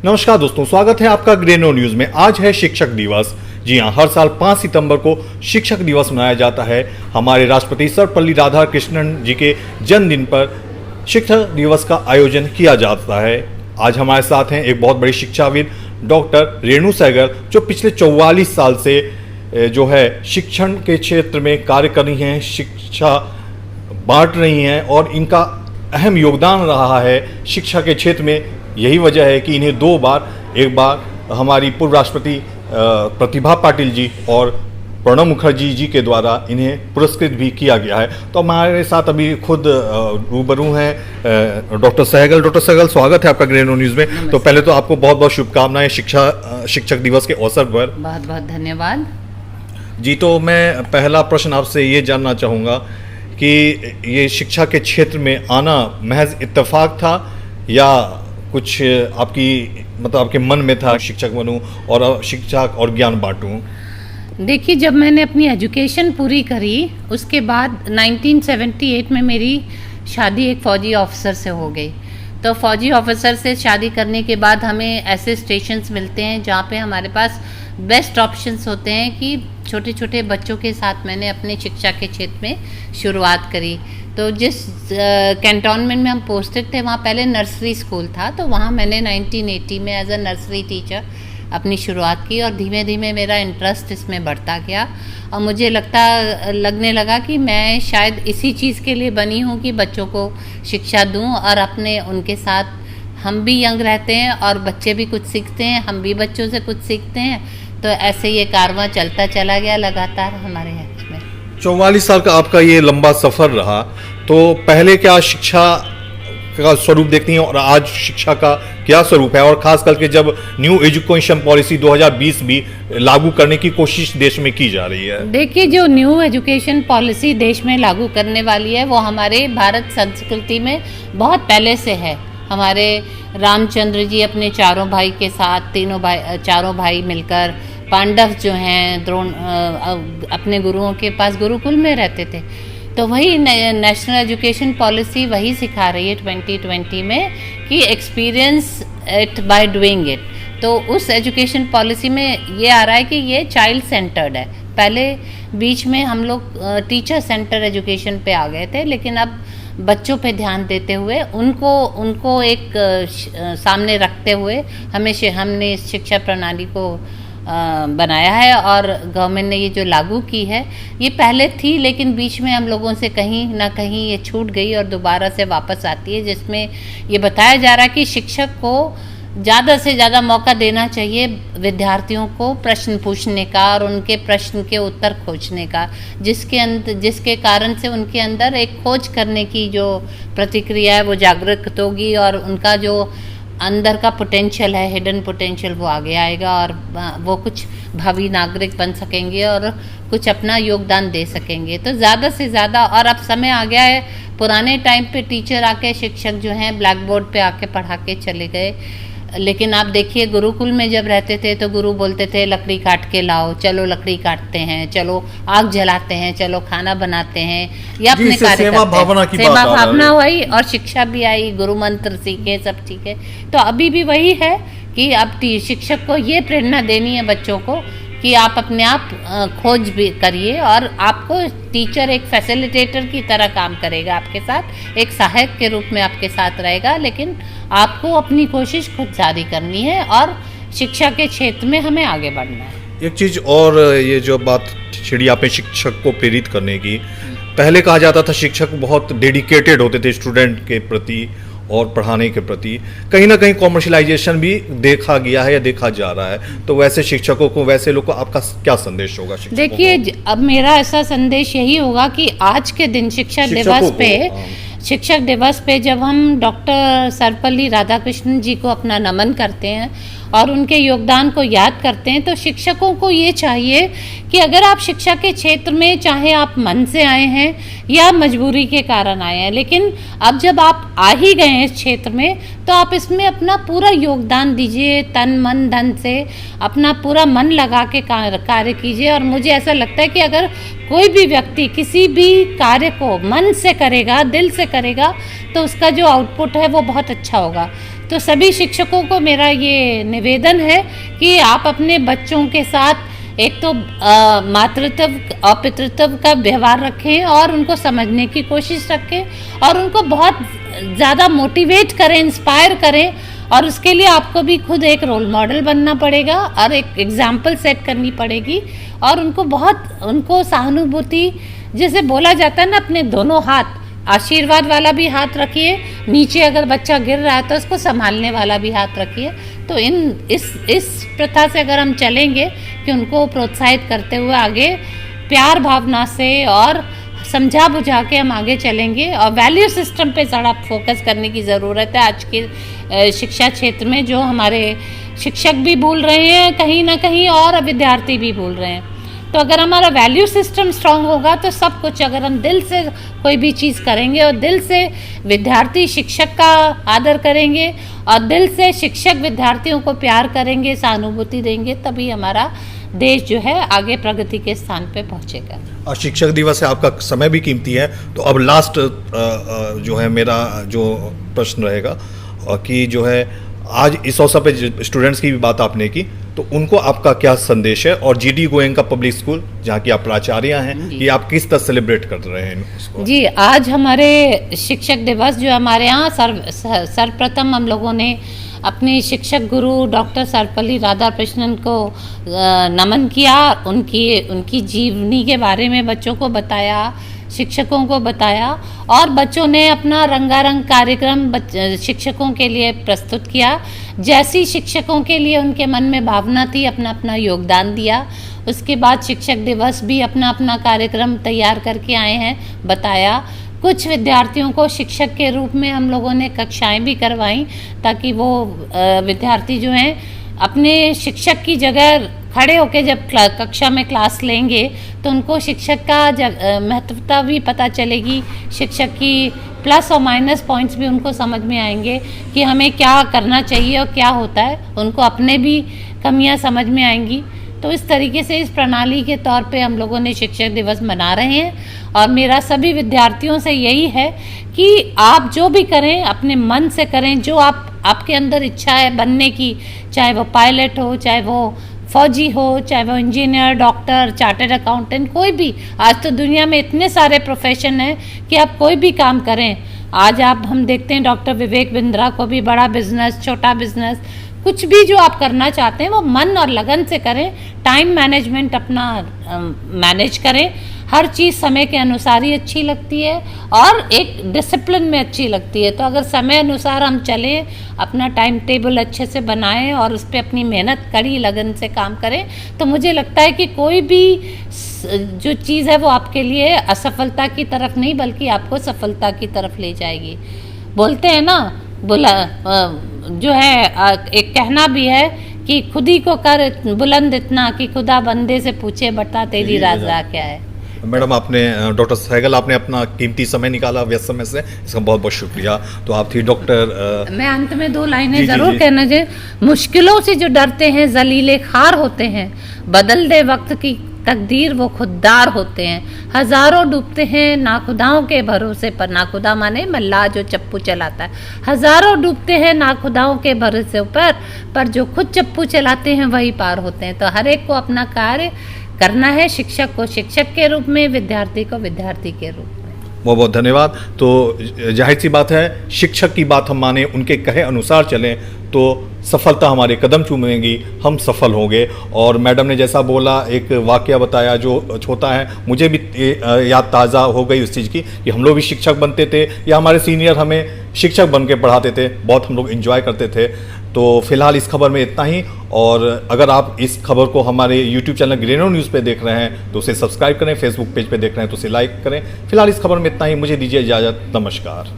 नमस्कार दोस्तों, स्वागत है आपका ग्रेनो न्यूज में। आज है शिक्षक दिवस। जी हाँ, हर साल 5 सितंबर को शिक्षक दिवस मनाया जाता है। हमारे राष्ट्रपति सर्वपल्ली राधाकृष्णन जी के जन्मदिन पर शिक्षक दिवस का आयोजन किया जाता है। आज हमारे साथ हैं एक बहुत बड़ी शिक्षाविद डॉक्टर रेणु सहगल, जो पिछले 44 साल से जो है शिक्षण के क्षेत्र में कार्य कर रही हैं, शिक्षा बांट रही हैं और इनका अहम योगदान रहा है शिक्षा के क्षेत्र में। यही वजह है कि इन्हें दो बार, एक बार हमारी पूर्व राष्ट्रपति प्रतिभा पाटिल जी और प्रणब मुखर्जी जी के द्वारा इन्हें पुरस्कृत भी किया गया है। तो हमारे साथ अभी खुद रूबरू हैं डॉक्टर सहगल। डॉक्टर सहगल, स्वागत है आपका ग्रेनो न्यूज़ में। तो पहले तो आपको बहुत बहुत शुभकामनाएं शिक्षक दिवस के अवसर पर। बहुत बहुत धन्यवाद जी। तो मैं पहला प्रश्न आपसे ये जानना चाहूँगा कि ये शिक्षा के क्षेत्र में आना महज इत्तेफाक था या कुछ आपके मन में था शिक्षक बनूं और शिक्षा और ज्ञान बांटूं? देखिए, जब मैंने अपनी एजुकेशन पूरी करी उसके बाद 1978 में मेरी शादी एक फ़ौजी ऑफिसर से हो गई। तो फ़ौजी ऑफिसर से शादी करने के बाद हमें ऐसे स्टेशंस मिलते हैं जहाँ पे हमारे पास बेस्ट ऑप्शंस होते हैं कि छोटे छोटे बच्चों के साथ मैंने अपने शिक्षा के क्षेत्र में शुरुआत करी। तो जिस कैंटोनमेंट में हम पोस्टेड थे वहाँ पहले नर्सरी स्कूल था, तो वहाँ मैंने 1980 में एज अ नर्सरी टीचर अपनी शुरुआत की और धीमे धीमे मेरा इंटरेस्ट इसमें बढ़ता गया और मुझे लगने लगा कि मैं शायद इसी चीज़ के लिए बनी हूँ कि बच्चों को शिक्षा दूँ और अपने उनके साथ हम भी यंग रहते हैं और बच्चे भी कुछ सीखते हैं, हम भी बच्चों से कुछ सीखते हैं। तो ऐसे ये कारवां चलता चला गया लगातार हमारे यहाँ में। 44 साल का आपका ये लंबा सफ़र रहा, तो पहले क्या शिक्षा का स्वरूप देखती हैं और आज शिक्षा का क्या स्वरूप है, और खास करके जब न्यू एजुकेशन पॉलिसी 2020 भी लागू करने की कोशिश देश में की जा रही है? देखिए, जो न्यू एजुकेशन पॉलिसी देश में लागू करने वाली है वो हमारे भारत संस्कृति में बहुत पहले से है। हमारे रामचंद्र जी अपने चारों भाई के साथ चारों भाई मिलकर, पांडव जो हैं द्रोण अपने गुरुओं के पास गुरुकुल में रहते थे। तो वही नेशनल एजुकेशन पॉलिसी वही सिखा रही है 2020 में कि experience it by doing it. तो उस एजुकेशन पॉलिसी में ये आ रहा है कि ये चाइल्ड सेंटर्ड है। पहले बीच में हम लोग टीचर सेंटर एजुकेशन पे आ गए थे, लेकिन अब बच्चों पे ध्यान देते हुए उनको एक सामने रखते हुए हमने इस शिक्षा प्रणाली को बनाया है और गवर्नमेंट ने ये जो लागू की है ये पहले थी, लेकिन बीच में हम लोगों से कहीं ना कहीं ये छूट गई और दोबारा से वापस आती है, जिसमें ये बताया जा रहा है कि शिक्षक को ज़्यादा से ज़्यादा मौका देना चाहिए विद्यार्थियों को प्रश्न पूछने का और उनके प्रश्न के उत्तर खोजने का, जिसके कारण से उनके अंदर एक खोज करने की जो प्रतिक्रिया है वो जागृत होगी और उनका जो अंदर का पोटेंशियल है, हिडन पोटेंशियल, वो आगे आएगा और वो कुछ भावी नागरिक बन सकेंगे और कुछ अपना योगदान दे सकेंगे। तो ज़्यादा से ज़्यादा, और अब समय आ गया है, पुराने टाइम पे टीचर आके, शिक्षक जो हैं ब्लैक बोर्ड पे आके पढ़ा के चले गए, लेकिन आप देखिए गुरुकुल में जब रहते थे तो गुरु बोलते थे लकड़ी काट के लाओ, चलो लकड़ी काटते हैं, चलो आग जलाते हैं, चलो खाना बनाते हैं, या अपने कार्य सेवा भावना हुई और शिक्षा भी आई, गुरु मंत्र सीखे, सब ठीक है। तो अभी भी वही है कि अब शिक्षक को ये प्रेरणा देनी है बच्चों को कि आप अपने आप खोज भी करिए और आपको टीचर एक फैसिलिटेटर की तरह काम करेगा आपके साथ, एक सहायक के रूप में आपके साथ रहेगा, लेकिन आपको अपनी कोशिश खुद जारी करनी है और शिक्षा के क्षेत्र में हमें आगे बढ़ना है। एक चीज़ और, ये जो बात छिड़ी आपने शिक्षक को प्रेरित करने की, पहले कहा जाता था शिक्षक बहुत डेडिकेटेड होते थे स्टूडेंट के प्रति और पढ़ाने के प्रति, कहीं ना कहीं कॉमर्शलाइजेशन भी देखा गया है या देखा जा रहा है। तो वैसे शिक्षकों को, वैसे लोग को आपका क्या संदेश होगा? देखिए, अब मेरा ऐसा संदेश यही होगा कि आज के दिन शिक्षक दिवस पे जब हम डॉक्टर सर्वपल्ली राधाकृष्णन जी को अपना नमन करते हैं और उनके योगदान को याद करते हैं, तो शिक्षकों को ये चाहिए कि अगर आप शिक्षा के क्षेत्र में, चाहे आप मन से आए हैं या मजबूरी के कारण आए हैं, लेकिन अब जब आप आ ही गए हैं इस क्षेत्र में तो आप इसमें अपना पूरा योगदान दीजिए, तन मन धन से अपना पूरा मन लगा के कार्य कीजिए। और मुझे ऐसा लगता है कि अगर कोई भी व्यक्ति किसी भी कार्य को मन से करेगा, दिल से करेगा, तो उसका जो आउटपुट है वो बहुत अच्छा होगा। तो सभी शिक्षकों को मेरा ये निवेदन है कि आप अपने बच्चों के साथ एक तो मातृत्व और पितृत्व का व्यवहार रखें और उनको समझने की कोशिश रखें और उनको बहुत ज़्यादा मोटिवेट करें, इंस्पायर करें। और उसके लिए आपको भी खुद एक रोल मॉडल बनना पड़ेगा और एक एग्जाम्पल सेट करनी पड़ेगी और उनको सहानुभूति, जैसे बोला जाता है ना, अपने दोनों हाथ, आशीर्वाद वाला भी हाथ रखिए, नीचे अगर बच्चा गिर रहा है तो उसको संभालने वाला भी हाथ रखिए। तो इस प्रथा से अगर हम चलेंगे कि उनको प्रोत्साहित करते हुए आगे प्यार भावना से और समझा बुझा के हम आगे चलेंगे और वैल्यू सिस्टम पे ज़्यादा फोकस करने की ज़रूरत है आज के शिक्षा क्षेत्र में, जो हमारे शिक्षक भी भूल रहे हैं कहीं ना कहीं और विद्यार्थी भी भूल रहे हैं। तो अगर हमारा वैल्यू सिस्टम स्ट्रांग होगा तो सब कुछ, अगर हम दिल से कोई भी चीज़ करेंगे और दिल से विद्यार्थी शिक्षक का आदर करेंगे और दिल से शिक्षक विद्यार्थियों को प्यार करेंगे, सहानुभूति देंगे, तभी हमारा देश जो है आगे प्रगति के स्थान पे पहुंचेगा। और शिक्षक दिवस है, आपका समय भी कीमती है, तो अब लास्ट जो है मेरा जो प्रश्न रहेगा कि जो है आज इस अवसर पे स्टूडेंट्स की भी बात आपने की, तो उनको आपका क्या संदेश है? और जीडी गोयनका पब्लिक स्कूल जहाँ की आप प्राचार्य हैं, ये आप किस तरह सेलिब्रेट कर रहे हैं इसको? जी, आज हमारे शिक्षक दिवस जो हमारे यहाँ सर्वप्रथम हम लोगों ने अपने शिक्षक गुरु डॉक्टर सर्वपल्ली राधाकृष्णन को नमन किया, उनकी जीवनी के बारे में बच्चों को बताया, शिक्षकों को बताया और बच्चों ने अपना रंगारंग कार्यक्रम शिक्षकों के लिए प्रस्तुत किया। जैसी शिक्षकों के लिए उनके मन में भावना थी, अपना अपना योगदान दिया। उसके बाद शिक्षक दिवस भी अपना अपना कार्यक्रम तैयार करके आए हैं, बताया। कुछ विद्यार्थियों को शिक्षक के रूप में हम लोगों ने कक्षाएं भी करवाईं ताकि वो विद्यार्थी जो हैं अपने शिक्षक की जगह खड़े होकर जब कक्षा में क्लास लेंगे तो उनको शिक्षक का महत्वता भी पता चलेगी, शिक्षक की प्लस और माइनस पॉइंट्स भी उनको समझ में आएंगे कि हमें क्या करना चाहिए और क्या होता है, उनको अपने भी कमियां समझ में आएंगी। तो इस तरीके से इस प्रणाली के तौर पे हम लोगों ने शिक्षक दिवस मना रहे हैं और मेरा सभी विद्यार्थियों से यही है कि आप जो भी करें अपने मन से करें, जो आपके अंदर इच्छा है बनने की, चाहे वो पायलट हो, चाहे वो फौजी हो, चाहे वो इंजीनियर, डॉक्टर, चार्टर्ड अकाउंटेंट, कोई भी। आज तो दुनिया में इतने सारे प्रोफेशन हैं कि आप कोई भी काम करें। आज हम देखते हैं डॉक्टर विवेक बिंद्रा को भी बड़ा बिजनेस, छोटा बिजनेस, कुछ भी जो आप करना चाहते हैं वो मन और लगन से करें, टाइम मैनेजमेंट अपना मैनेज करें। हर चीज़ समय के अनुसार ही अच्छी लगती है और एक डिसिप्लिन में अच्छी लगती है। तो अगर समय अनुसार हम चलें, अपना टाइम टेबल अच्छे से बनाएं और उस पर अपनी मेहनत कड़ी लगन से काम करें, तो मुझे लगता है कि कोई भी जो चीज़ है वो आपके लिए असफलता की तरफ नहीं बल्कि आपको सफलता की तरफ ले जाएगी। बोलते हैं ना, जो है एक कहना भी है कि खुद ही को कर बुलंद इतना कि खुदा बंदे से पूछे बता तेरी राजा क्या है। मैडम, आपने डॉक्टर सहगल, आपने अपना कीमती समय निकाला व्यस्त समय से, इसका बहुत बहुत शुक्रिया। तो आप थी डॉक्टर। मैं अंत में 2 लाइनें जरूर कहना चाहिए। मुश्किलों से जो डरते हैं जलीले खार होते हैं, बदल दे वक्त की तकदीर वो खुददार होते हैं। हजारों डूबते हैं नाखुदाओं के भरोसे पर, नाखुदा माने मल्लाह जो चप्पू चलाता है। हजारों डूबते हैं नाखुदाओं के भरोसे पर जो खुद चप्पू चलाते हैं वही पार होते हैं। तो हर एक को अपना कार्य करना है, शिक्षक को शिक्षक के रूप में, विद्यार्थी को विद्यार्थी के रूप में। बहुत बहुत धन्यवाद। तो जाहिर सी बात है, शिक्षक की बात हम माने, उनके कहे अनुसार चलें तो सफलता हमारे कदम चूमेगी, हम सफल होंगे। और मैडम ने जैसा बोला, एक वाकया बताया जो छोटा है, मुझे भी याद ताज़ा हो गई उस चीज़ की कि हम लोग भी शिक्षक बनते थे या हमारे सीनियर हमें शिक्षक बन के पढ़ाते थे, बहुत हम लोग एंजॉय करते थे। तो फिलहाल इस खबर में इतना ही। और अगर आप इस खबर को हमारे YouTube चैनल ग्रेनो न्यूज़ पे देख रहे हैं तो उसे सब्सक्राइब करें, फेसबुक पेज पे देख रहे हैं तो उसे लाइक करें। फिलहाल इस खबर में इतना ही, मुझे दीजिए इजाज़त, नमस्कार।